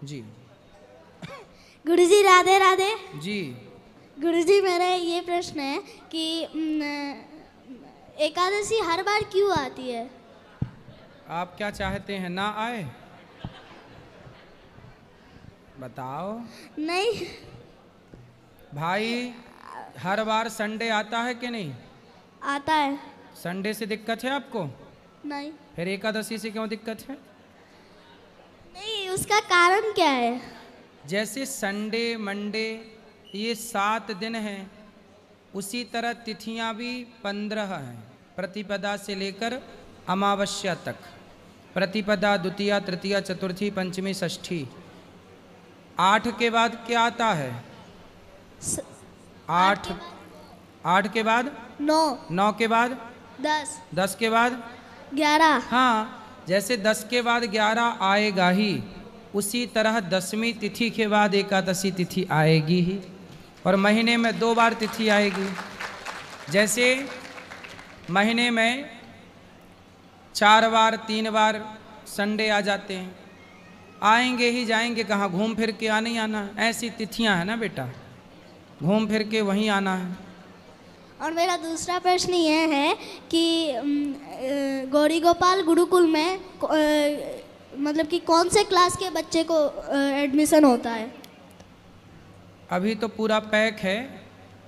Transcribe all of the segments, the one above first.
जी। गुरुजी राधे राधे। जी। गुरुजी मेरा ये प्रश्न है कि एकादशी हर बार क्यों आती है? आप क्या चाहते हैं, ना आए? बताओ। नहीं भाई, हर बार संडे आता है कि नहीं? आता है। संडे से दिक्कत है आपको? नहीं। फिर एकादशी से क्यों दिक्कत है? नहीं, उसका कारण क्या है? जैसे संडे मंडे ये 7 दिन हैं, उसी तरह तिथियां भी 15 हैं, प्रतिपदा से लेकर अमावस्या तक। प्रतिपदा, द्वितीया, तृतीया, चतुर्थी, पंचमी, षष्ठी। 8 के बाद क्या आता है? 8 के बाद 9, 9 के बाद 10, 10 के बाद 11। हाँ, जैसे 10 के बाद 11 आएगा ही, उसी तरह 10वीं तिथि के बाद एकादशी तिथि आएगी ही, और महीने में 2 बार तिथि आएगी। जैसे महीने में 4 बार 3 बार संडे आ जाते हैं, आएंगे ही, जाएंगे कहाँ, घूम फिर के आने ही आना है। ऐसी तिथियां हैं ना बेटा, घूम फिर के वहीं आना है। और मेरा दूसरा प्रश्न ये है कि गौरी गोपाल गुरुकुल में मतलब कि कौन से क्लास के बच्चे को एडमिशन होता है? अभी तो पूरा पैक है।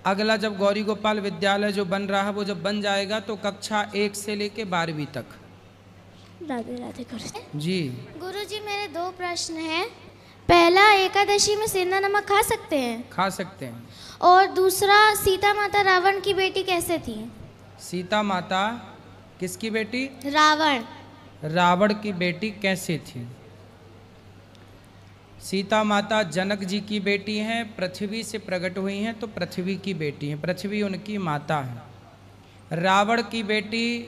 अगला जब गौरी गोपाल विद्यालय जो बन रहा है, वो जब बन जाएगा तो कक्षा 1 से लेके 12वीं तक। राधे राधे गुरुजी। जी। गुरुजी मेरे 2 प्रश्न हैं। पहला, एकादशी में सेंधा नमक खा सकते हैं? खा सकते हैं। और दूसरा, सीता माता रावण की बेटी कैसे थी? सीता माता किसकी बेटी? रावण। रावण की बेटी कैसे थी? सीता माता जनक जी की बेटी हैं, पृथ्वी से प्रकट हुई हैं, तो पृथ्वी की बेटी हैं, पृथ्वी उनकी माता है। रावण की बेटी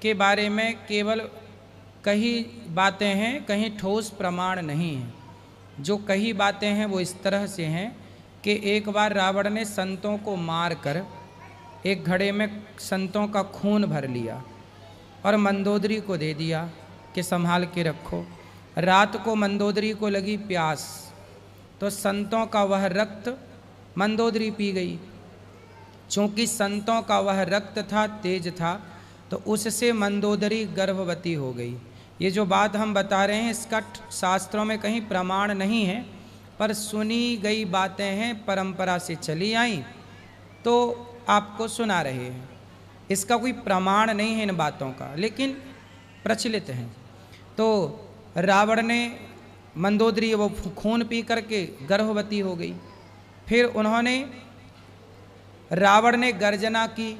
के बारे में केवल कई बातें हैं, कहीं ठोस प्रमाण नहीं है। जो कई बातें हैं वो इस तरह से हैं कि एक बार रावण ने संतों को मार कर एक घड़े में संतों का खून भर लिया और मंदोदरी को दे दिया कि संभाल के रखो। रात को मंदोदरी को लगी प्यास, तो संतों का वह रक्त मंदोदरी पी गई। चूँकि संतों का वह रक्त था, तेज था, तो उससे मंदोदरी गर्भवती हो गई। ये जो बात हम बता रहे हैं, इसका शास्त्रों में कहीं प्रमाण नहीं है, पर सुनी गई बातें हैं, परंपरा से चली आई, तो आपको सुना रहे हैं। इसका कोई प्रमाण नहीं है इन बातों का, लेकिन प्रचलित है। तो रावण ने मंदोदरी वो खून पी करके गर्भवती हो गई। फिर उन्होंने, रावण ने गर्जना की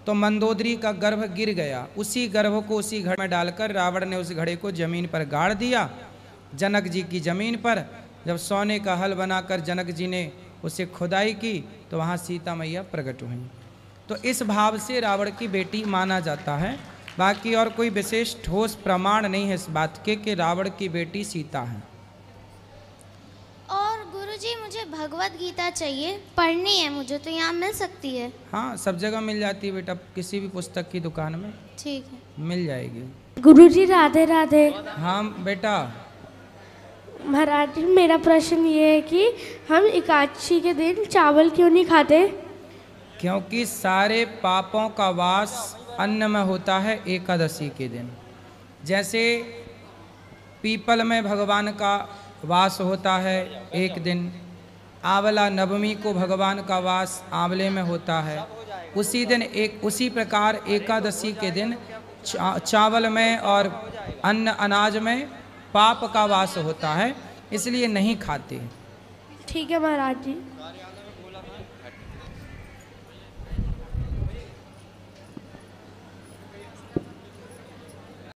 तो मंदोदरी का गर्भ गिर गया। उसी गर्भ को उसी घड़े में डालकर रावण ने उस घड़े को जमीन पर गाड़ दिया, जनक जी की जमीन पर। जब सोने का हल बनाकर जनक जी ने उसे खुदाई की तो वहाँ सीता मैया प्रकट हुई। तो इस भाव से रावण की बेटी माना जाता है। बाकी और कोई विशेष ठोस प्रमाण नहीं है इस बात के कि रावण की बेटी सीता है। और गुरुजी मुझे भगवत गीता चाहिए, पढ़नी है मुझे, तो यहाँ मिल सकती है? हाँ, सब जगह मिल जाती है बेटा, किसी भी पुस्तक की दुकान में ठीक है, मिल जाएगी। गुरुजी राधे राधे। हाँ बेटा। महाराज जी, मेरा प्रश्न ये है कि हम एकादशी के दिन चावल क्यों नहीं खाते? क्योंकि सारे पापों का वास अन्न में होता है एकादशी के दिन। जैसे पीपल में भगवान का वास होता है एक दिन, आंवला नवमी को भगवान का वास आंवले में होता है, उसी दिन उसी प्रकार एकादशी के दिन चावल में और अन्न अनाज में पाप का वास होता है, इसलिए नहीं खाते। ठीक है महाराज जी।